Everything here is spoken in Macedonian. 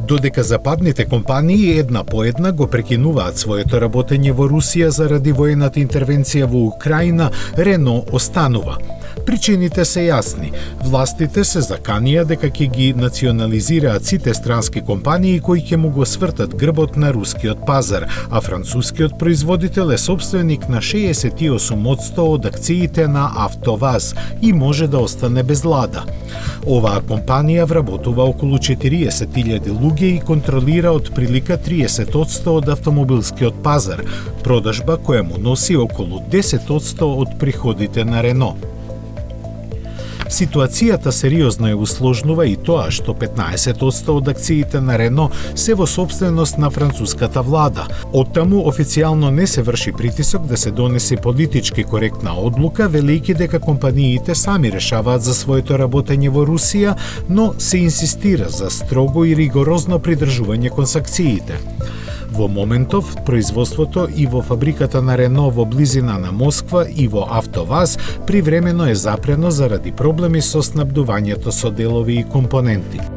Додека западните компании една по една го прекинуваат своето работење во Русија заради воената интервенција во Украина, Рено останува. Причините се јасни. Властите се заканија дека ќе ги национализираат сите странски компании кои ќе му го свртат грбот на рускиот пазар, а францускиот производител е собственик на 68% од акциите на АвтоВАЗ и може да остане без лада. Оваа компанија вработува околу 40.000 луѓе и контролира од прилика 30% од автомобилскиот пазар, продажба која му носи околу 10% од приходите на Рено. Ситуацијата сериозно ја усложнува и тоа што 15% од акциите на Рено се во собственост на француската влада. Оттаму официјално не се врши притисок да се донесе политички коректна одлука, велејќи дека компаниите сами решаваат за своето работење во Русија, но се инсистира за строго и ригорозно придржување кон санкциите. Во моментов, производството и во фабриката на Рено во близина на Москва и во АвтоВАЗ привремено е запрено заради проблеми со снабдувањето со делови и компоненти.